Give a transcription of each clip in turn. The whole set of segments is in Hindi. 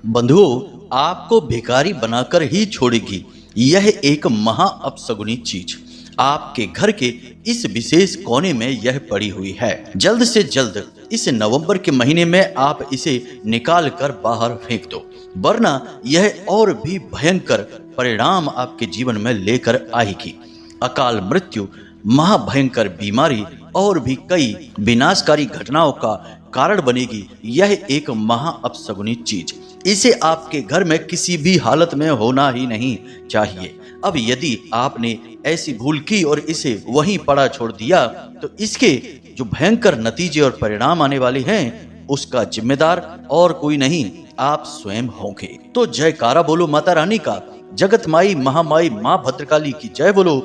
बंधुओं, आपको भिखारी बनाकर ही छोड़ेगी यह एक महा अपशगुनी चीज आपके घर के इस विशेष कोने में यह पड़ी हुई है। जल्द से जल्द इस नवंबर के महीने में आप इसे निकाल कर बाहर फेंक दो, वरना यह और भी भयंकर परिणाम आपके जीवन में लेकर आएगी। अकाल मृत्यु, महाभयंकर बीमारी और भी कई विनाशकारी घटनाओं का कारण बनेगी यह एक महा अपशगुनी चीज। इसे आपके घर में किसी भी हालत में होना ही नहीं चाहिए। अब यदि आपने ऐसी भूल की और इसे वहीं पड़ा छोड़ दिया तो इसके जो भयंकर नतीजे और परिणाम आने वाले हैं उसका जिम्मेदार और कोई नहीं, आप स्वयं होंगे। तो जयकारा बोलो माता रानी का, जगत माई महामाई माँ भद्रकाली की जय बोलो,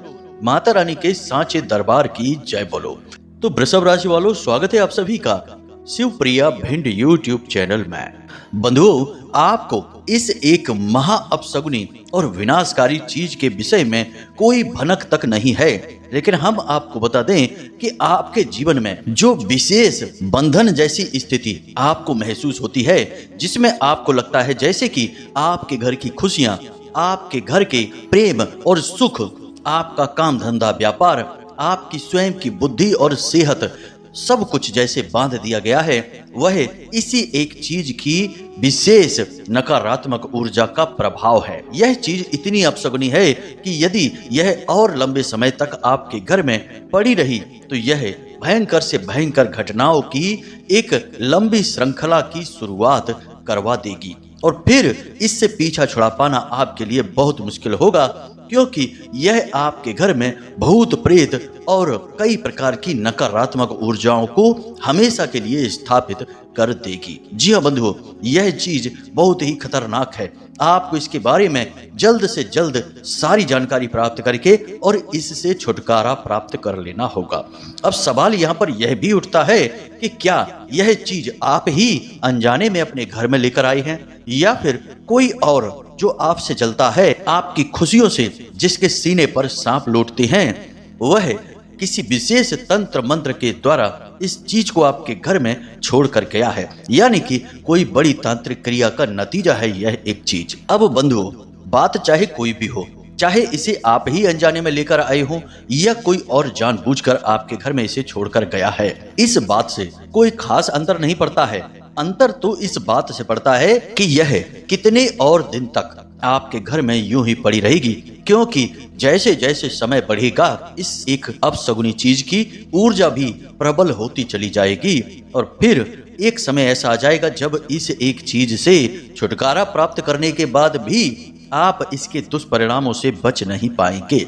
माता रानी के सांचे दरबार की जय बोलो। तो वृषभ राशि वालों, स्वागत है आप सभी का शिवप्रिया भिंड यूट्यूब चैनल में। बंधुओं, आपको इस एक महा अपशगुनी और विनाशकारी चीज के विषय में कोई भनक तक नहीं है, लेकिन हम आपको बता दें कि आपके जीवन में जो विशेष बंधन जैसी स्थिति आपको महसूस होती है, जिसमें आपको लगता है जैसे कि आपके घर की खुशियां, आपके घर के प्रेम और सुख, आपका काम धंधा व्यापार, आपकी स्वयं की बुद्धि और सेहत सब कुछ जैसे बांध दिया गया है, वह इसी एक चीज की विशेष नकारात्मक ऊर्जा का प्रभाव है। यह चीज इतनी अपशगुनी है कि यदि यह और लंबे समय तक आपके घर में पड़ी रही तो यह भयंकर से भयंकर घटनाओं की एक लंबी श्रृंखला की शुरुआत करवा देगी और फिर इससे पीछा छुड़ा पाना आपके लिए बहुत मुश्किल होगा, क्योंकि यह आपके घर में भूत प्रेत और कई प्रकार की नकारात्मक ऊर्जाओं को हमेशा के लिए स्थापित कर देगी। जी हाँ बंधुओं, यह चीज बहुत ही खतरनाक है। आपको इसके बारे में जल्द से जल्द सारी जानकारी प्राप्त करके और इससे छुटकारा प्राप्त कर लेना होगा। अब सवाल यहाँ पर यह भी उठता है कि क्या यह चीज आप ही अनजाने में अपने घर में लेकर आए हैं या फिर कोई और जो आपसे जलता है, आपकी खुशियों से जिसके सीने पर सांप लौटते हैं, वह किसी विशेष तंत्र मंत्र के द्वारा इस चीज को आपके घर में छोड़ कर गया है, यानी कि कोई बड़ी तांत्रिक क्रिया का नतीजा है यह एक चीज। अब बंधुओं, बात चाहे कोई भी हो, चाहे इसे आप ही अनजाने में लेकर आए हो या कोई और जानबूझकर आपके घर में इसे छोड़कर गया है, इस बात से कोई खास अंतर नहीं पड़ता है। अंतर तो इस बात से पड़ता है कि यह कितने और दिन तक आपके घर में यूं ही पड़ी रहेगी, क्योंकि जैसे जैसे समय बढ़ेगा इस एक अपशगुनी चीज की ऊर्जा भी प्रबल होती चली जाएगी और फिर एक समय ऐसा आ जाएगा जब इस एक चीज से छुटकारा प्राप्त करने के बाद भी आप इसके दुष्परिणामों से बच नहीं पाएंगे।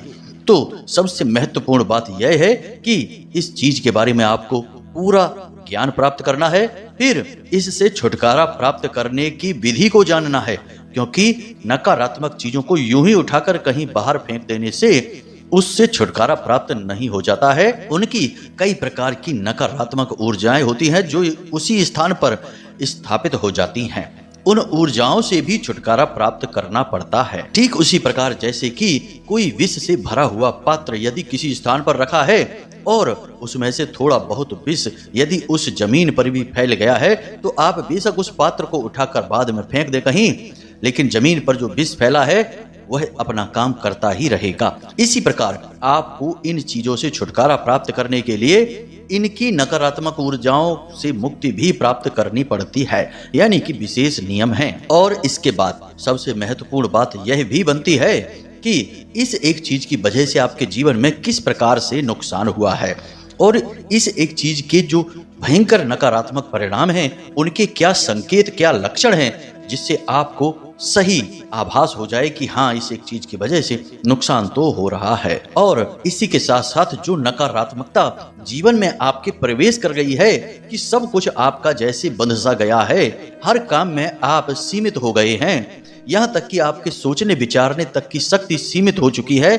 तो सबसे महत्वपूर्ण बात यह है कि इस चीज के बारे में आपको पूरा ज्ञान प्राप्त करना है, फिर इससे छुटकारा प्राप्त करने की विधि को जानना है, क्योंकि नकारात्मक चीजों को यूं ही उठाकर कहीं बाहर फेंक देने से उससे छुटकारा प्राप्त नहीं हो जाता है। उनकी कई प्रकार की नकारात्मक ऊर्जाएं होती हैं जो उसी स्थान पर स्थापित हो जाती हैं। उन ऊर्जाओं से भी छुटकारा प्राप्त करना पड़ता है। ठीक उसी प्रकार जैसे कि कोई विष से भरा हुआ पात्र यदि किसी स्थान पर रखा है और उसमें से थोड़ा बहुत विष यदि उस जमीन पर भी फैल गया है तो आप बेशक उस पात्र को उठाकर बाद में फेंक दे कहीं, लेकिन जमीन पर जो विष फैला है वह अपना काम करता ही रहेगा। इसी प्रकार आपको इन चीजों से छुटकारा प्राप्त करने के लिए इनकी नकारात्मक ऊर्जाओं से मुक्ति भी प्राप्त करनी पड़ती है, यानी कि विशेष नियम है। और इसके बाद सबसे महत्वपूर्ण बात यह भी बनती है कि इस एक चीज की वजह से आपके जीवन में किस प्रकार से नुकसान हुआ है और इस एक चीज के जो भयंकर नकारात्मक परिणाम हैं उनके क्या संकेत, क्या लक्षण हैं, जिससे आपको सही आभास हो जाए कि हाँ, इस एक चीज की वजह से नुकसान तो हो रहा है। और इसी के साथ साथ जो नकारात्मकता जीवन में आपके प्रवेश कर गई है कि सब कुछ आपका जैसे बंध सा गया है, हर काम में आप सीमित हो गए हैं, यहाँ तक कि आपके सोचने विचारने तक की शक्ति सीमित हो चुकी है,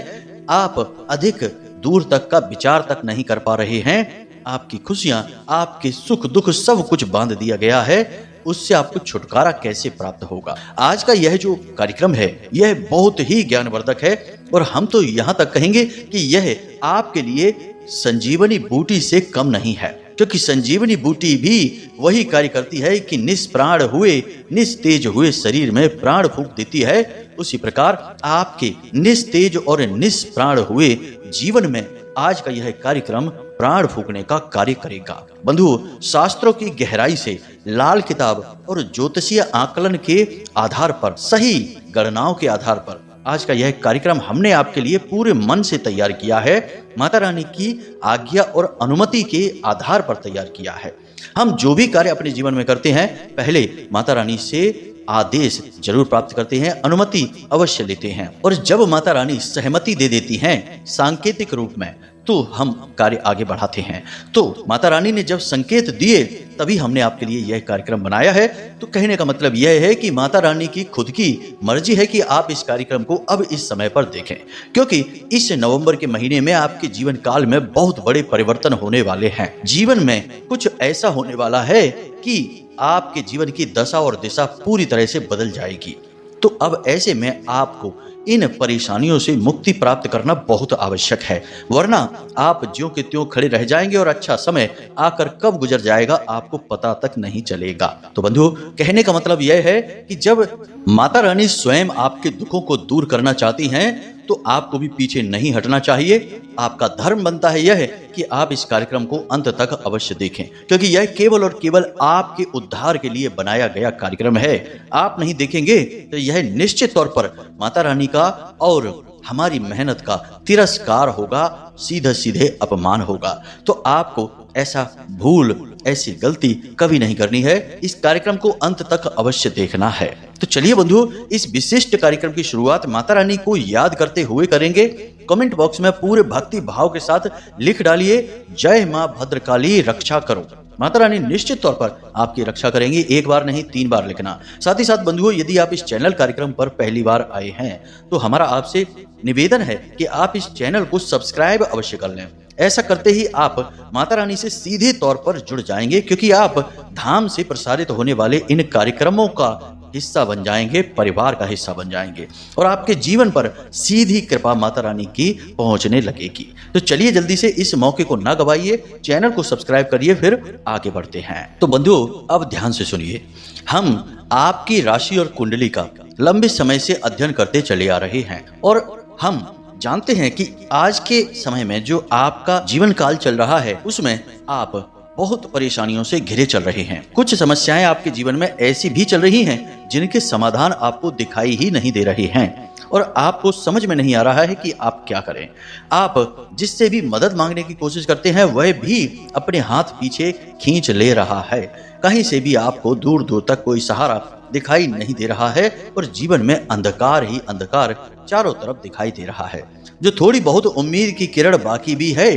आप अधिक दूर तक का विचार तक नहीं कर पा रहे हैं, आपकी खुशियां, आपके सुख दुख सब कुछ बांध दिया गया है, उससे आपको छुटकारा कैसे प्राप्त होगा। आज का यह जो कार्यक्रम है यह बहुत ही ज्ञानवर्धक है और हम तो यहाँ तक कहेंगे कि यह आपके लिए संजीवनी बूटी से कम नहीं है, क्योंकि संजीवनी बूटी भी वही कार्य करती है कि निष्प्राण हुए निस्तेज हुए शरीर में प्राण फूंक देती है। उसी प्रकार आपके निस्तेज और निष्प्राण हुए जीवन में आज का यह कार्यक्रम प्राण फूंकने का कार्य करेगा। बंधुओं, शास्त्रों की गहराई से लाल किताब और ज्योतिषीय आकलन के आधार पर, सही गणनाओं के आधार पर आज का यह कार्यक्रम हमने आपके लिए पूरे मन से तैयार किया है। माता रानी की आज्ञा और अनुमति के आधार पर तैयार किया है। हम जो भी कार्य अपने जीवन में करते हैं, पहले माता रानी से आदेश जरूर प्राप्त करते हैं, अनुमति अवश्य लेते हैं, और जब माता रानी सहमति दे देती हैं सांकेतिक रूप में, तो हम कार्य आगे बढ़ाते हैं। तो माता रानी ने जब संकेत दिए तभी हमने आपके लिए यह कार्यक्रम बनाया है। तो कहने का मतलब यह है कि माता रानी की खुद की मर्जी है कि आप इस कार्यक्रम को अब इस समय पर देखें, क्योंकि इस नवंबर के महीने में आपके जीवन काल में बहुत बड़े परिवर्तन होने वाले हैं। जीवन में कुछ ऐसा होने वाला है कि आपके जीवन की दशा और दिशा पूरी तरह से बदल जाएगी। तो अब ऐसे में आपको इन परेशानियों से मुक्ति प्राप्त करना बहुत आवश्यक है, वरना आप ज्यों के त्यों खड़े रह जाएंगे और अच्छा समय आकर कब गुजर जाएगा आपको पता तक नहीं चलेगा। तो बंधुओं, कहने का मतलब यह है कि जब माता रानी स्वयं आपके दुखों को दूर करना चाहती हैं, तो आपको भी पीछे नहीं हटना चाहिए। आपका धर्म बनता है यह कि आप इस कार्यक्रम को अंत तक अवश्य देखें, क्योंकि यह केवल और केवल आपके उद्धार के लिए बनाया गया कार्यक्रम है। आप नहीं देखेंगे तो यह निश्चित तौर पर माता रानी का और हमारी मेहनत का तिरस्कार होगा, सीधे सीधे अपमान होगा। तो आपको ऐसा भूल, ऐसी गलती कभी नहीं करनी है। इस कार्यक्रम को अंत तक अवश्य देखना है। तो चलिए बंधुओं, इस विशिष्ट कार्यक्रम की शुरुआत माता रानी को याद करते हुए करेंगे। कमेंट बॉक्स में पूरे भक्ति भाव के साथ लिख डालिए, जय मां भद्रकाली रक्षा करो। माता रानी निश्चित तौर पर आपकी रक्षा करेंगी। एक बार नहीं, 3 बार लिखना। साथ ही साथ बंधुओं, यदि आप इस चैनल कार्यक्रम पर पहली बार आए हैं तो हमारा आपसे निवेदन है कि आप इस चैनल को सब्सक्राइब अवश्य कर लें। ऐसा करते ही आप माता रानी से सीधे तौर पर जुड़ जाएंगे, क्योंकि आप धाम से प्रसारित होने वाले इन कार्यक्रमों का हिस्सा बन जाएंगे, परिवार का हिस्सा बन जाएंगे, और आपके जीवन पर सीधी कृपा माता रानी की पहुंचने लगेगी। तो चलिए जल्दी से इस मौके को ना गवाइए, चैनल को सब्सक्राइब करिए, फिर आगे बढ़ते हैं। तो बंधुओं, अब ध्यान से सुनिए। हम आपकी राशि और कुंडली का लंबे समय से अध्ययन करते चले आ रहे हैं, और हम जानते हैं कि आज के समय में जो आपका जीवन काल चल रहा है, उसमें आप बहुत परेशानियों से घिरे चल रहे हैं। कुछ समस्याएं आपके जीवन में ऐसी भी चल रही हैं जिनके समाधान आपको दिखाई ही नहीं दे रहे हैं, और आपको समझ में नहीं आ रहा है कि आप क्या करें। आप जिससे भी मदद मांगने की कोशिश करते हैं, वह भी अपने हाथ पीछे खींच ले रहा है। कहीं से भी आपको दूर दूर तक कोई सहारा दिखाई नहीं दे रहा है, और जीवन में अंधकार ही अंधकार चारों तरफ दिखाई दे रहा है। जो थोड़ी बहुत उम्मीद की किरण बाकी भी है,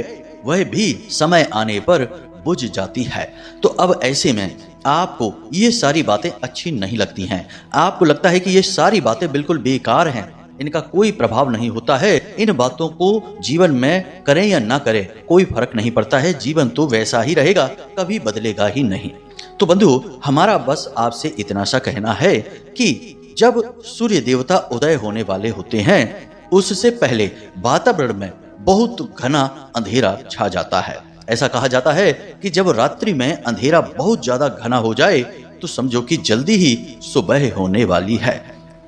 वह भी समय आने पर बुझ जाती है। तो अब ऐसे में आपको ये सारी बातें अच्छी नहीं लगती हैं। आपको लगता है कि ये सारी बातें बिल्कुल बेकार हैं, इनका कोई प्रभाव नहीं होता है। इन बातों को जीवन में करें या ना करें कोई फर्क नहीं पड़ता है, जीवन तो वैसा ही रहेगा, कभी बदलेगा ही नहीं। तो बंधु, हमारा बस आपसे इतना सा कहना है कि जब सूर्य देवता उदय होने वाले होते हैं, उससे पहले वातावरण में बहुत घना अंधेरा छा जाता है। ऐसा कहा जाता है कि जब रात्रि में अंधेरा बहुत ज्यादा घना हो जाए तो समझो कि जल्दी ही सुबह होने वाली है।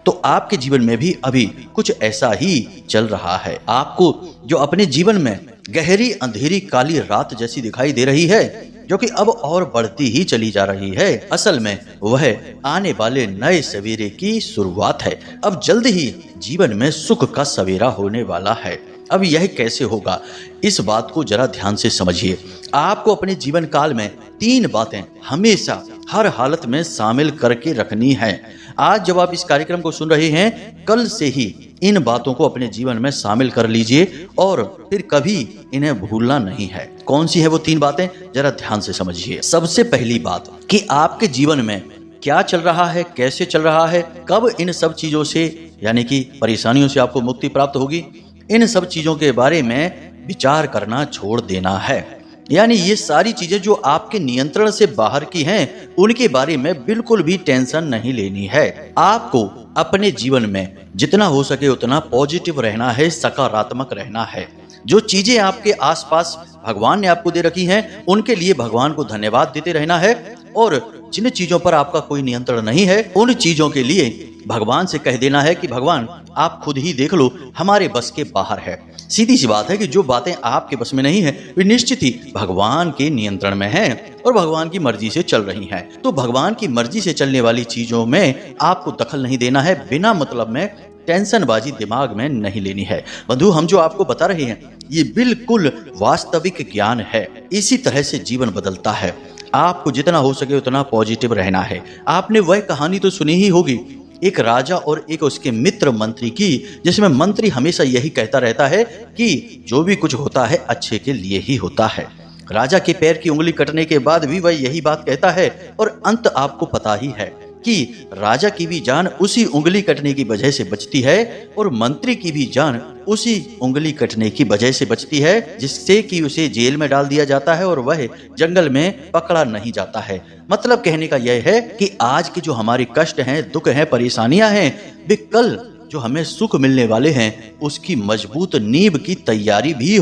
तो आपके जीवन में भी अभी कुछ ऐसा ही चल रहा है। आपको जो अपने जीवन में गहरी अंधेरी काली रात जैसी दिखाई दे रही है, जो कि अब और बढ़ती ही चली जा रही है, असल में वह आने वाले नए सवेरे की शुरुआत है। अब जल्द ही जीवन में सुख का सवेरा होने वाला है। अब यह कैसे होगा, इस बात को जरा ध्यान से समझिए। आपको अपने जीवन काल में 3 बातें हमेशा हर हालत में शामिल करके रखनी है। आज जब आप इस कार्यक्रम को सुन रहे हैं, कल से ही इन बातों को अपने जीवन में शामिल कर लीजिए, और फिर कभी इन्हें भूलना नहीं है। कौन सी है वो 3 बातें, जरा ध्यान से समझिए। सबसे पहली बात कि आपके जीवन में क्या चल रहा है, कैसे चल रहा है, कब इन सब चीजों से यानी कि परेशानियों से आपको मुक्ति प्राप्त होगी, इन सब चीजों के बारे में विचार करना छोड़ देना है। यानी ये सारी चीजें जो आपके नियंत्रण से बाहर की हैं, उनके बारे में बिल्कुल भी टेंशन नहीं लेनी है। आपको अपने जीवन में जितना हो सके उतना पॉजिटिव रहना है, सकारात्मक रहना है। जो चीजें आपके आसपास भगवान ने आपको दे रखी हैं, उनके लिए भगवान को धन्यवाद देते रहना है। और जिन चीजों पर आपका कोई नियंत्रण नहीं है, उन चीजों के लिए भगवान से कह देना है कि भगवान आप खुद ही देख लो, हमारे बस के बाहर है। सीधी सी बात है कि जो बातें आपके बस में नहीं है, वे निश्चित ही भगवान के नियंत्रण में हैं और भगवान की मर्जी से चल रही हैं। तो भगवान की मर्जी से चलने वाली चीजों में आपको दखल नहीं देना है, बिना मतलब में टेंशनबाजी दिमाग में नहीं लेनी है। बंधु, हम जो आपको बता रहे हैं ये बिल्कुल वास्तविक ज्ञान है। इसी तरह से जीवन बदलता है। आपको जितना हो सके उतना पॉजिटिव रहना है। आपने वह कहानी तो सुनी ही होगी, एक राजा और एक उसके मित्र मंत्री की, जिसमें मंत्री हमेशा यही कहता रहता है कि जो भी कुछ होता है अच्छे के लिए ही होता है। राजा के पैर की उंगली कटने के बाद भी वह यही बात कहता है और अंत आपको पता ही है कि राजा की भी जान उसी उंगली कटने की वजह से बचती है और मंत्री की भी जान उसी उंगली कटने की वजह से बचती है, जिससे कि उसे जेल में डाल दिया जाता है और वह जंगल में पकड़ा नहीं जाता है। मतलब कहने का यह है कि आज के जो हमारे कष्ट हैं, दुख हैं, परेशानियां हैं, वे कल जो हमें सुख मिलने वाले हैं उसकी मजबूत नींव की तैयारी भी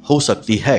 हो सकती है।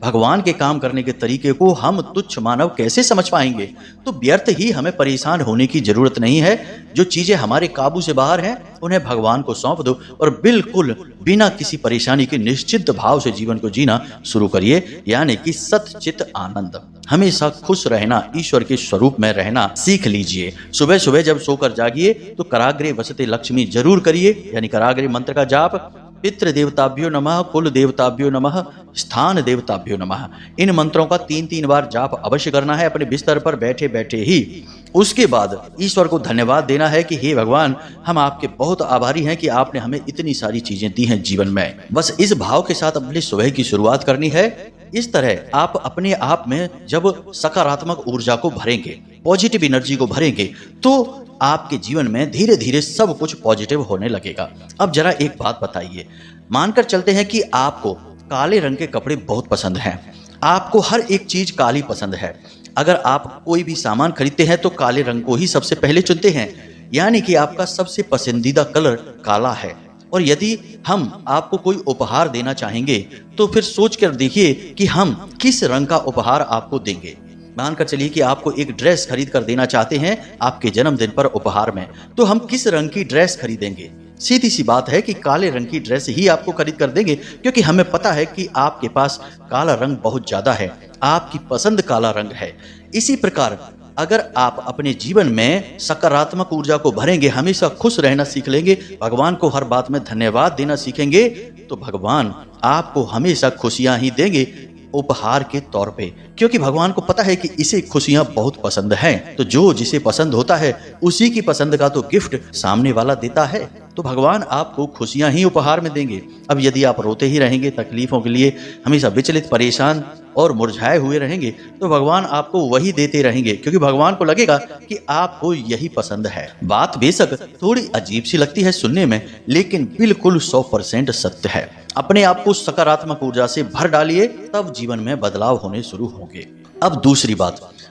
भगवान के काम करने के तरीके को हम तुच्छ मानव कैसे समझ पाएंगे? तो व्यर्थ ही हमें परेशान होने की जरूरत नहीं है। जो चीजें हमारे काबू से बाहर हैं उन्हें भगवान को सौंप दो और बिल्कुल बिना किसी परेशानी के निश्चित भाव से जीवन को जीना शुरू करिए, यानी कि सच्चित आनंद। हमेशा खुश रहना, ईश्वर के स्वरूप में रहना सीख लीजिए। सुबह सुबह जब सोकर जागिए तो कराग्रे वसते लक्ष्मी जरूर करिए, यानी कराग्रे मंत्र का जाप। पितृ देवताभ्यो नमः, कुल देवताभ्यो नमः, स्थान देवताभ्यो नमः। इन मंत्रों का 3-3 बार जाप अवश्य करना है अपने बिस्तर पर बैठे बैठे ही। उसके बाद ईश्वर को धन्यवाद देना है कि हे भगवान, हम आपके बहुत आभारी हैं कि आपने हमें इतनी सारी चीजें दी हैं जीवन में। बस इस भाव के साथ अपनी सुबह की शुरुआत करनी है। इस तरह आप अपने आप में जब सकारात्मक ऊर्जा को भरेंगे, पॉजिटिव एनर्जी को भरेंगे, तो आपके जीवन में धीरे धीरे सब कुछ पॉजिटिव होने लगेगा। अब जरा एक बात बताइए, मानकर चलते हैं कि आपको काले रंग के कपड़े बहुत पसंद हैं, आपको हर एक चीज काली पसंद है। अगर आप कोई भी सामान खरीदते हैं तो काले रंग को ही सबसे पहले चुनते हैं, यानी कि आपका सबसे पसंदीदा कलर काला है। और यदि हम आपको कोई उपहार देना चाहेंगे तो फिर सोच कर देखिए कि हम किस रंग का उपहार आपको देंगे। मानकर चलिए कि आपको एक ड्रेस खरीद कर देना चाहते हैं आपके जन्मदिन पर उपहार में, तो हम किस रंग की ड्रेस खरीदेंगे? सीधी सी बात है कि काले रंग की ड्रेस ही आपको खरीद कर देंगे, क्योंकि हमें पता है कि आपके पास काला रंग बहुत ज्यादा है, आपकी पसंद काला रंग है। इसी प्रकार अगर आप अपने जीवन में सकारात्मक ऊर्जा को भरेंगे, हमेशा खुश रहना सीख लेंगे, भगवान को हर बात में धन्यवाद देना सीखेंगे, तो भगवान आपको हमेशा खुशियां ही देंगे उपहार के तौर पे, क्योंकि भगवान को पता है कि इसे खुशियां बहुत पसंद हैं। तो जो जिसे पसंद होता है उसी की पसंद का तो गिफ्ट सामने वाला देता है, तो भगवान आपको खुशियां ही उपहार में देंगे। अब यदि आप रोते ही रहेंगे, तकलीफों के लिए हमेशा विचलित, परेशान और मुरझाए हुए रहेंगे, तो भगवान आपको वही देते रहेंगे, क्योंकि भगवान को लगेगा कि आपको यही पसंद है। बात बेशक थोड़ी अजीब सी लगती है सुनने में, लेकिन बिल्कुल 100% सत्य है। अपने आप को सकारात्मक ऊर्जा से भर डालिए, तब जीवन में बदलाव होने शुरू होंगे। अब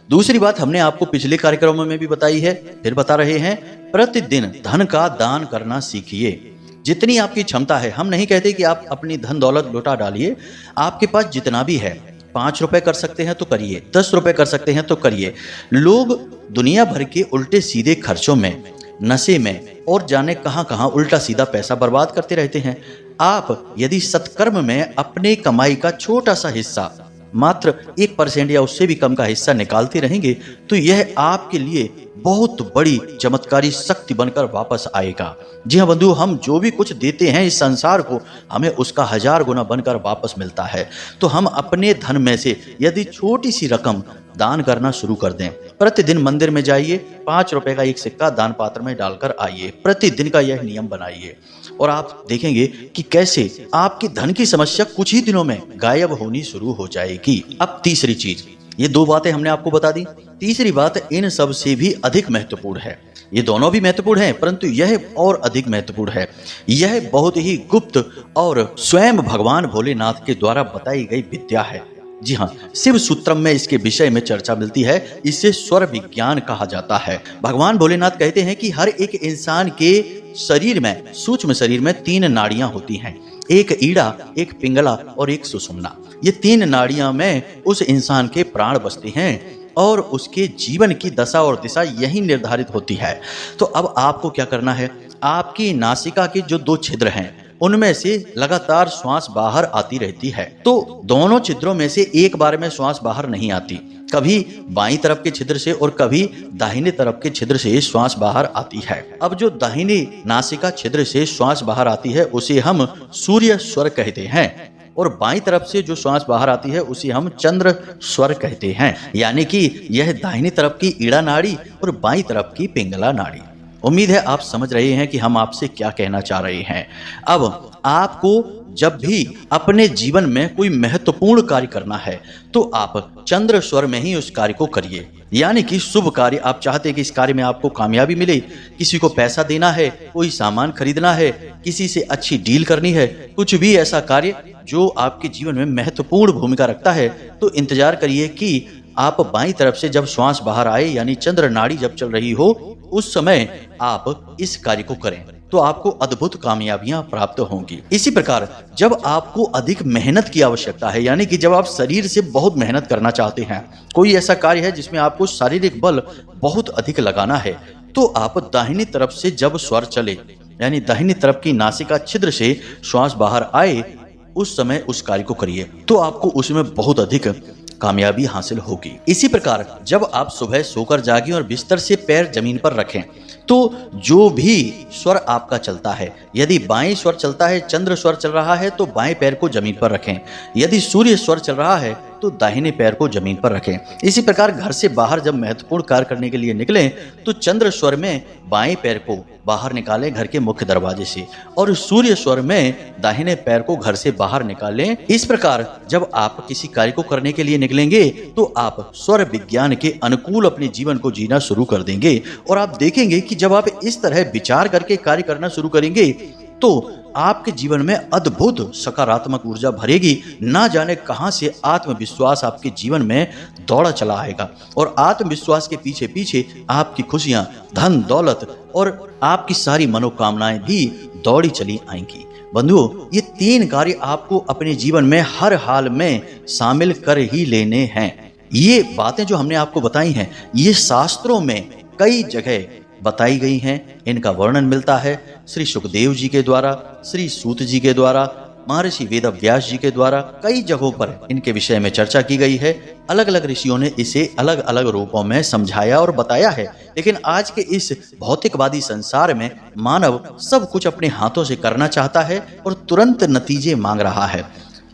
दूसरी बात हमने आपको पिछले कार्यक्रमों में भी बताई है, फिर बता रहे हैं, प्रतिदिन धन का दान करना सीखिए। जितनी आपकी क्षमता है, हम नहीं कहते कि आप अपनी धन दौलत लुटा डालिए, आपके पास जितना भी है, 5 रुपए कर सकते हैं तो करिए, 10 रुपए कर सकते हैं तो करिए। लोग दुनिया भर के उल्टे सीधे खर्चों में, नशे में और जाने कहां कहां उल्टा सीधा पैसा बर्बाद करते रहते हैं। आप यदि सत्कर्म में अपने कमाई का छोटा सा हिस्सा, मात्र 1% या उससे भी कम का हिस्सा निकालते रहेंगे, तो यह आपके लिए बहुत बड़ी चमत्कारी शक्ति बनकर वापस आएगा। जी हाँ बंधु, हम जो भी कुछ देते हैं इस संसार को, हमें उसका 1000 गुना बनकर वापस मिलता है। तो हम अपने धन में से यदि छोटी सी रकम दान करना शुरू कर दें, प्रतिदिन मंदिर में जाइए, 5 रुपए का एक सिक्का दान पात्र में डालकर आइए, प्रतिदिन का यह नियम बनाइए, और आप देखेंगे कि कैसे आपकी धन की समस्या कुछ ही दिनों में गायब होनी शुरू हो जाएगी। अब तीसरी चीज, ये 2 बातें हमने आपको बता दी, तीसरी बात इन सब से भी अधिक महत्वपूर्ण है। ये दोनों भी महत्वपूर्ण हैं, परंतु यह और अधिक महत्वपूर्ण है। यह बहुत ही गुप्त और स्वयं भगवान भोलेनाथ के द्वारा बताई गई विद्या है। जी हाँ, शिव सूत्रम में इसके विषय में चर्चा मिलती है। इसे स्वर विज्ञान कहा जाता है। भगवान भोलेनाथ कहते हैं कि हर एक इंसान के शरीर में, सूक्ष्म शरीर में 3 नाड़ियां होती हैं, एक ईड़ा, एक पिंगला और एक सुषुम्ना। ये 3 नाड़ियां में उस इंसान के प्राण बसते हैं और उसके जीवन की दशा और दिशा यही निर्धारित होती है। तो अब आपको क्या करना है, आपकी नासिका के जो 2 छिद्र हैं उनमें से लगातार श्वास बाहर आती रहती है। तो दोनों छिद्रों में से एक बार में श्वास बाहर नहीं आती, कभी बाईं तरफ के छिद्र से और कभी दाहिने तरफ के छिद्र से श्वास बाहर आती है। अब जो दाहिने नासिका छिद्र से श्वास बाहर आती है उसे हम सूर्य स्वर कहते हैं और बाईं तरफ से जो श्वास बाहर आती है उसे हम चंद्र स्वर कहते हैं। यानी कि यह दाहिनी तरफ की ईड़ा नाड़ी और बाईं तरफ की पिंगला नाड़ी। उम्मीद है आप समझ रहे हैं कि हम आपसे क्या कहना चाह रहे हैं। अब आपको जब भी अपने जीवन में कोई महत्वपूर्ण कार्य करना है तो आप चंद्र स्वर में ही उस कार्य को करिए। यानी कि शुभ कार्य, आप चाहते हैं कि इस कार्य में आपको कामयाबी मिले, किसी को पैसा देना है, कोई सामान खरीदना है, किसी से अच्छी डील करनी है, कुछ भी ऐसा कार्य जो आपके जीवन में महत्वपूर्ण भूमिका रखता है, तो इंतजार करिए कि आप बाईं तरफ से जब श्वास बाहर आए यानी चंद्र नाड़ी जब चल रही हो उस समय आप इस कार्य को करें तो आपको अद्भुत कामयाबियां प्राप्त होंगी। इसी प्रकार जब आपको अधिक मेहनत की आवश्यकता है, यानी कि जब आप शरीर से बहुत मेहनत करना चाहते हैं, कोई ऐसा कार्य है जिसमें आपको शारीरिक बल बहुत अधिक लगाना है, तो आप दाहिनी तरफ से जब स्वर चले यानी दाहिनी तरफ की नासिका छिद्र से श्वास बाहर आए उस समय उस कार्य को करिए तो आपको उसमें बहुत अधिक कामयाबी हासिल होगी। इसी प्रकार जब आप सुबह सोकर जागें और बिस्तर से पैर जमीन पर रखें तो जो भी स्वर आपका चलता है, यदि बाएं स्वर चलता है, चंद्र स्वर चल रहा है तो बाएं पैर को जमीन पर रखें, यदि सूर्य स्वर चल रहा है तो दाहिने पैर को जमीन पर रखें। इसी प्रकार घर से बाहर जब महत्वपूर्ण कार्य करने के लिए निकलें तो चंद्र स्वर में बाएं पैर को बाहर निकालें घर के मुख्य दरवाजे से और सूर्य स्वर में दाहिने पैर को घर से बाहर निकालें। इस प्रकार जब आप किसी कार्य को करने के लिए निकलेंगे तो आप स्वर विज्ञान के अनुकूल अपने जीवन को जीना शुरू कर देंगे और आप देखेंगे कि जब आप इस तरह विचार करके कार्य करना शुरू करेंगे तो आपके जीवन में अद्भुत सकारात्मक ऊर्जा भरेगी। ना जाने कहां से आत्मविश्वास आपके जीवन में दौड़ा चला आएगा और आत्मविश्वास के पीछे पीछे आपकी खुशियां, धन दौलत और आपकी सारी मनोकामनाएं भी दौड़ी चली आएंगी। बंधुओं, ये 3 कार्य आपको अपने जीवन में हर हाल में शामिल कर ही लेने हैं। ये बातें जो हमने आपको बताई हैं ये शास्त्रों में कई जगह बताई गई हैं। इनका वर्णन मिलता है श्री सुखदेव जी के द्वारा, श्री सूत जी के द्वारा, महर्षि वेदव्यास जी के द्वारा कई जगहों पर इनके विषय में चर्चा की गई है। अलग अलग ऋषियों ने इसे अलग अलग रूपों में समझाया और बताया है। लेकिन आज के इस भौतिकवादी संसार में मानव सब कुछ अपने हाथों से करना चाहता है और तुरंत नतीजे मांग रहा है।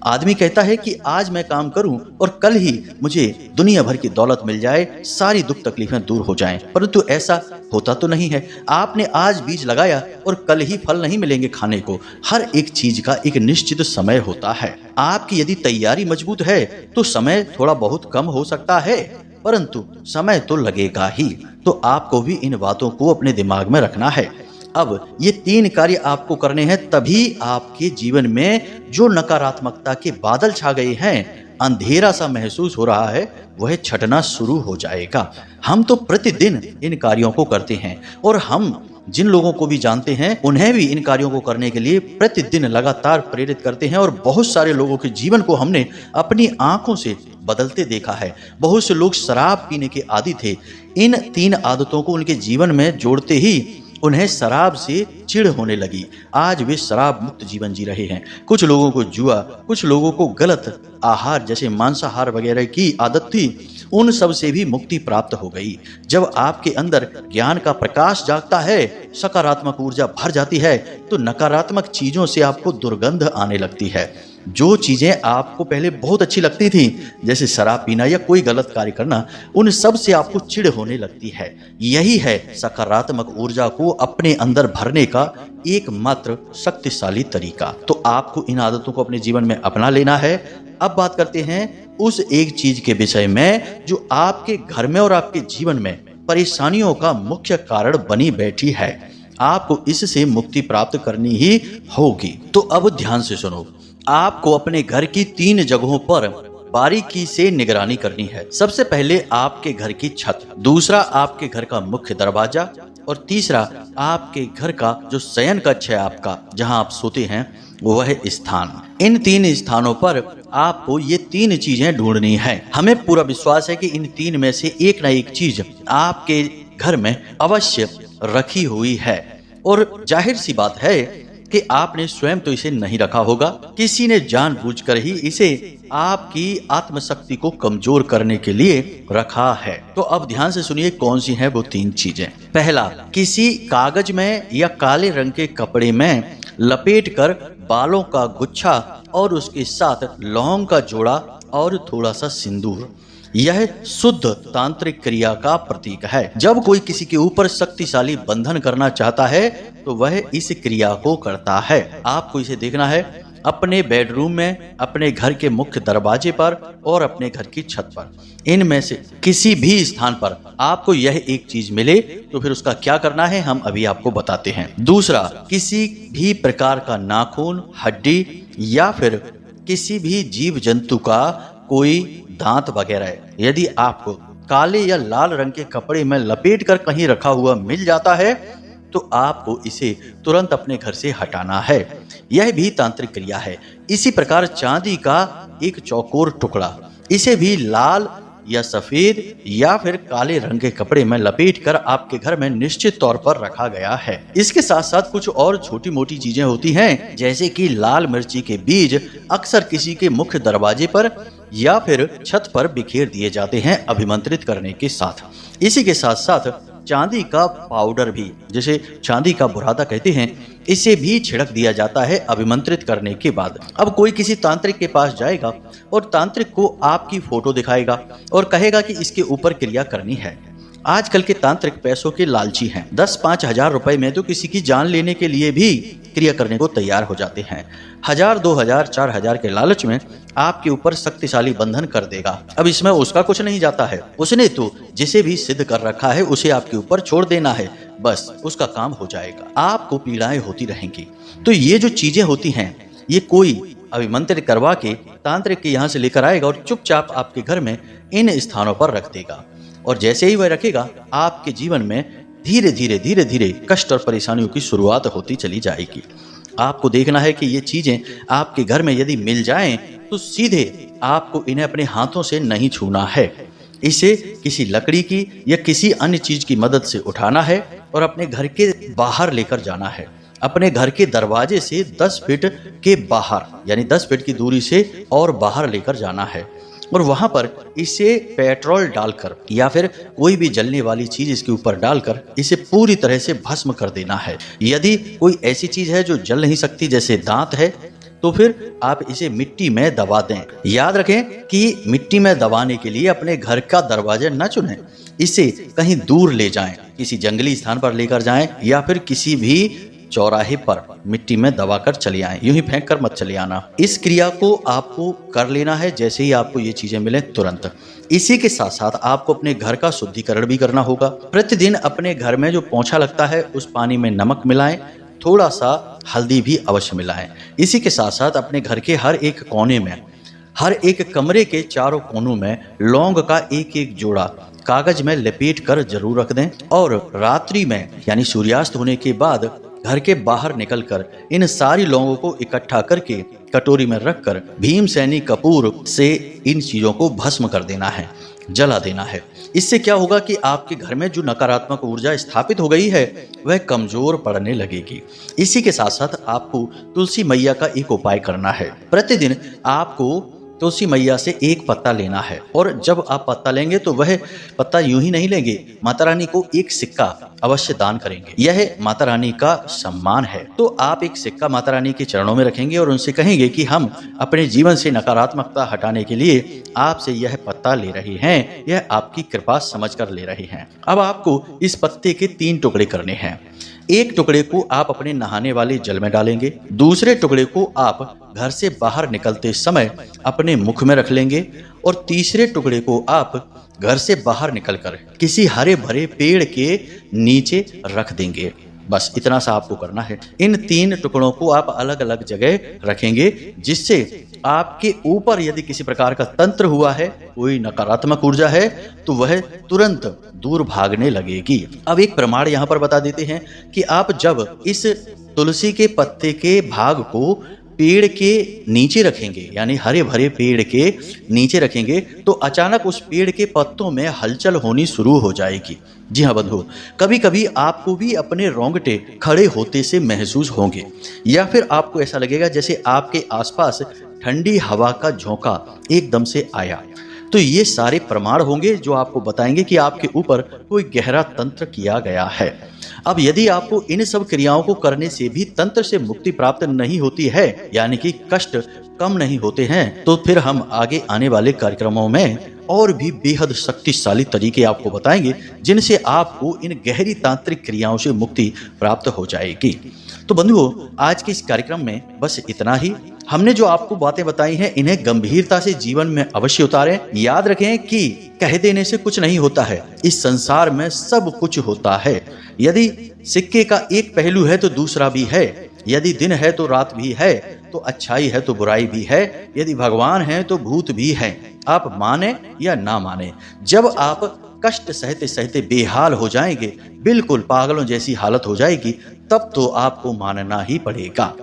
आदमी कहता है कि आज मैं काम करूं और कल ही मुझे दुनिया भर की दौलत मिल जाए, सारी दुख तकलीफें दूर हो जाएं, परंतु ऐसा होता तो नहीं है। आपने आज बीज लगाया और कल ही फल नहीं मिलेंगे खाने को। हर एक चीज का एक निश्चित समय होता है। आपकी यदि तैयारी मजबूत है तो समय थोड़ा बहुत कम हो सकता है, परंतु समय तो लगेगा ही। तो आपको भी इन बातों को अपने दिमाग में रखना है। अब ये 3 कार्य आपको करने हैं, तभी आपके जीवन में जो नकारात्मकता के बादल छा गए हैं, अंधेरा सा महसूस हो रहा है, वह छटना शुरू हो जाएगा। हम तो प्रतिदिन इन कार्यों को करते हैं और हम जिन लोगों को भी जानते हैं उन्हें भी इन कार्यों को करने के लिए प्रतिदिन लगातार प्रेरित करते हैं और बहुत सारे लोगों के जीवन को हमने अपनी आंखों से बदलते देखा है। बहुत से लोग शराब पीने के आदी थे। इन 3 आदतों को उनके जीवन में जोड़ते ही उन्हें शराब से चिढ़ होने लगी। आज वे शराब मुक्त जीवन जी रहे हैं। कुछ लोगों को जुआ, कुछ लोगों को गलत आहार जैसे मांसाहार वगैरह की आदत थी, उन सब से भी मुक्ति प्राप्त हो गई। जब आपके अंदर ज्ञान का प्रकाश जागता है, सकारात्मक ऊर्जा भर जाती है, तो नकारात्मक चीजों से आपको दुर्गंध आने लगती है। जो चीजें आपको पहले बहुत अच्छी लगती थी, जैसे शराब पीना या कोई गलत कार्य करना, उन सब से आपको चिढ़ होने लगती है। यही है सकारात्मक ऊर्जा को अपने अंदर भरने का एकमात्र शक्तिशाली तरीका। तो आपको इन आदतों को अपने जीवन में अपना लेना है। अब बात करते हैं उस एक चीज के विषय में जो आपके घर में और आपके जीवन में परेशानियों का मुख्य कारण बनी बैठी है। आपको इससे मुक्ति प्राप्त करनी ही होगी। तो अब ध्यान से सुनो। आपको अपने घर की 3 जगहों पर बारीकी से निगरानी करनी है। सबसे पहले आपके घर की छत, दूसरा आपके घर का मुख्य दरवाजा और तीसरा आपके घर का जो शयन कक्ष है आपका, जहां आप सोते हैं वह स्थान। इन 3 स्थानों पर आपको ये 3 चीजें ढूंढनी है। हमें पूरा विश्वास है कि इन 3 में से एक ना एक चीज आपके घर में अवश्य रखी हुई है और जाहिर सी बात है कि आपने स्वयं तो इसे नहीं रखा होगा, किसी ने जानबूझकर ही इसे आपकी आत्मशक्ति को कमजोर करने के लिए रखा है। तो अब ध्यान से सुनिए कौन सी हैं वो 3 चीजें। पहला, किसी कागज में या काले रंग के कपड़े में लपेटकर बालों का गुच्छा और उसके साथ लौंग का जोड़ा और थोड़ा सा सिंदूर। यह शुद्ध तांत्रिक क्रिया का प्रतीक है। जब कोई किसी के ऊपर शक्तिशाली बंधन करना चाहता है तो वह इस क्रिया को करता है। आपको इसे देखना है अपने बेडरूम में, अपने घर के मुख्य दरवाजे पर और अपने घर की छत पर। इनमें से किसी भी स्थान पर आपको यह एक चीज मिले तो फिर उसका क्या करना है हम अभी आपको बताते हैं। दूसरा, किसी भी प्रकार का नाखून, हड्डी या फिर किसी भी जीव जंतु का कोई दांत वगैरह यदि आपको काले या लाल रंग के कपड़े में लपेट कर कहीं रखा हुआ मिल जाता है तो आपको इसे तुरंत अपने घर से हटाना है। यह भी तांत्रिक क्रिया है। इसी प्रकार चांदी का एक चौकोर टुकड़ा, इसे भी लाल या सफेद या फिर काले रंग के कपड़े में लपेटकर आपके घर में निश्चित तौर पर रखा गया है। इसके साथ साथ कुछ और छोटी मोटी चीजें होती हैं, जैसे कि लाल मिर्ची के बीज अक्सर किसी के मुख्य दरवाजे पर या फिर छत पर बिखेर दिए जाते हैं अभिमंत्रित करने के साथ। इसी के साथ साथ चांदी का पाउडर भी, जिसे चांदी का बुरादा कहते हैं, इसे भी छिड़क दिया जाता है अभिमंत्रित करने के बाद। अब कोई किसी तांत्रिक के पास जाएगा और तांत्रिक को आपकी फोटो दिखाएगा और कहेगा कि इसके ऊपर क्रिया करनी है। आजकल के तांत्रिक पैसों के लालची हैं। 10-5 हजार रुपए में तो किसी की जान लेने के लिए भी क्रिया करने को तैयार हो जाते हैं। 1000, 2000, 4000 के लालच में आपके ऊपर शक्तिशाली बंधन कर देगा। अब इसमें उसका कुछ नहीं जाता है, उसने तो जिसे भी सिद्ध कर रखा है उसे आपके ऊपर छोड़ देना है, बस उसका काम हो जाएगा। आपको पीड़ाएं होती रहेंगी। तो ये जो चीजें होती हैं ये कोई अभिमंत्रित करवा के तांत्रिक के यहाँ से लेकर आएगा और चुपचाप आपके घर में इन स्थानों पर रख देगा। और जैसे ही वह रखेगा आपके जीवन में धीरे धीरे कष्ट और परेशानियों की शुरुआत होती चली जाएगी। आपको देखना है कि ये चीजें आपके घर में यदि मिल जाएं तो सीधे आपको इन्हें अपने हाथों से नहीं छूना है। इसे किसी लकड़ी की या किसी अन्य चीज की मदद से उठाना है और अपने घर के बाहर लेकर जाना है। अपने घर के दरवाजे से 10 फीट के बाहर, यानी 10 फीट की दूरी से और बाहर लेकर जाना है और वहां पर इसे पेट्रोल डालकर या फिर कोई भी जलने वाली चीज इसके ऊपर डालकर इसे पूरी तरह से भस्म कर देना है। यदि कोई ऐसी चीज है जो जल नहीं सकती, जैसे दांत है, तो फिर आप इसे मिट्टी में दबा दें। याद रखें कि मिट्टी में दबाने के लिए अपने घर का दरवाजा न चुनें, इसे कहीं दूर ले जाएं, किसी जंगली स्थान पर लेकर जाएं या फिर किसी भी चौराहे पर मिट्टी में दबाकर चले आए, यूं ही फेंक कर मत चले आना। इस क्रिया को आपको कर लेना है जैसे ही आपको ये चीजें मिले तुरंत। इसी के साथ साथ आपको अपने घर का शुद्धिकरण भी करना होगा। प्रतिदिन अपने घर में जो पोंछा लगता है उस पानी में नमक मिलाएं, थोड़ा सा हल्दी भी अवश्य मिलाएं। इसी के साथ साथ अपने घर के हर एक कोने में, हर एक कमरे के चारों कोनों में लौंग का एक जोड़ा कागज में लपेट कर जरूर रख दें और रात्रि में यानी सूर्यास्त होने के बाद घर के बाहर निकलकर इन सारी लौंगों को इकट्ठा करके कटोरी में रखकर भीमसेनी कपूर से इन चीजों को भस्म कर देना है, जला देना है। इससे क्या होगा कि आपके घर में जो नकारात्मक ऊर्जा स्थापित हो गई है वह कमजोर पड़ने लगेगी। इसी के साथ साथ आपको तुलसी मैया का एक उपाय करना है। प्रतिदिन आपको तुलसी मैया से एक पत्ता लेना है और जब आप पत्ता लेंगे तो वह पत्ता यूं ही नहीं लेंगे, माता रानी को एक सिक्का अवश्य दान करेंगे। यह माता रानी का सम्मान है। तो आप एक सिक्का माता रानी के चरणों में रखेंगे और उनसे कहेंगे कि हम अपने जीवन से नकारात्मकता हटाने के लिए आपसे यह पत्ता ले रहे हैं, यह आपकी कृपा समझकर ले रहे हैं। अब आपको इस पत्ते के 3 टुकड़े करने हैं। एक टुकड़े को आप अपने नहाने वाले जल में डालेंगे, दूसरे टुकड़े को आप घर से बाहर निकलते समय अपने मुख में रख लेंगे और तीसरे टुकड़े को आप घर से बाहर निकलकर किसी हरे भरे पेड़ के नीचे रख देंगे। बस इतना सा आपको करना है। इन 3 टुकड़ों को आप अलग अलग जगह रखेंगे, जिससे आपके ऊपर यदि किसी प्रकार का तंत्र हुआ है, कोई नकारात्मक ऊर्जा है, तो वह तुरंत दूर भागने लगेगी। अब एक प्रमाण यहाँ पर बता देते हैं कि आप जब इस तुलसी के पत्ते के भाग को पेड़ के नीचे रखेंगे, यानी हरे भरे पेड़ के नीचे रखेंगे, तो अचानक उस पेड़ के पत्तों में हलचल होनी शुरू हो जाएगी। जी हाँ बंधु, कभी कभी आपको भी अपने रोंगटे खड़े होते से महसूस होंगे, या फिर आपको ऐसा लगेगा जैसे आपके आसपास ठंडी हवा का झोंका एकदम से आया। तो ये सारे प्रमाण होंगे जो आपको बताएंगे कि आपके ऊपर कोई गहरा तंत्र किया गया है। अब यदि आपको इन सब क्रियाओं को करने से भी तंत्र से मुक्ति प्राप्त नहीं होती है, यानी कि कष्ट कम नहीं होते हैं, तो फिर हम आगे आने वाले कार्यक्रमों में और भी बेहद शक्तिशाली तरीके आपको बताएंगे, जिनसे आपको इन गहरी तांत्रिक क्रियाओं से मुक्ति प्राप्त हो जाएगी। तो बंधुओं, आज के इस कार्यक्रम में बस इतना ही। हमने जो आपको बातें बताई हैं, इन्हें गंभीरता से जीवन में अवश्य उतारें। याद रखें कि कह देने से कुछ नहीं होता है, इस संसार में सब कुछ होता है। यदि सिक्के का एक पहलू है तो दूसरा भी है, यदि दिन है तो रात भी है, तो अच्छाई है तो बुराई भी है, यदि भगवान है तो भूत भी है। आप माने या ना माने, जब आप कष्ट सहते सहते बेहाल हो जाएंगे, बिल्कुल पागलों जैसी हालत हो जाएगी, तब तो आपको मानना ही पड़ेगा।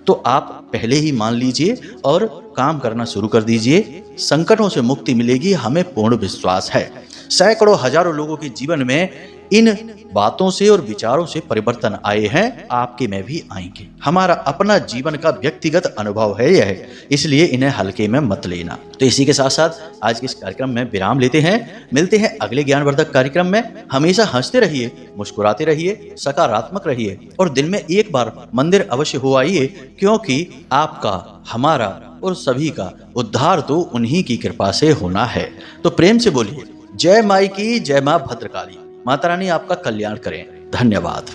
तो आप पहले ही मान लीजिए और काम करना शुरू कर दीजिए। संकटों से मुक्ति मिलेगी, हमें पूर्ण विश्वास है। सैकड़ों हजारों लोगों के जीवन में इन बातों से और विचारों से परिवर्तन आए हैं, आपके में भी आएंगे। हमारा अपना जीवन का व्यक्तिगत अनुभव है यह, इसलिए इन्हें हल्के में मत लेना। तो इसी के साथ साथ आज के इस कार्यक्रम में विराम लेते हैं। मिलते हैं अगले ज्ञानवर्धक कार्यक्रम में। हमेशा हंसते रहिए, मुस्कुराते रहिए, सकारात्मक रहिए और दिन में एक बार मंदिर अवश्य हो आइए, क्योंकि आपका, हमारा और सभी का उद्धार तो उन्हीं की कृपा से होना है। तो प्रेम से बोलिए, जय माई की, जय मां भद्रकाली। माता रानी आपका कल्याण करें। धन्यवाद।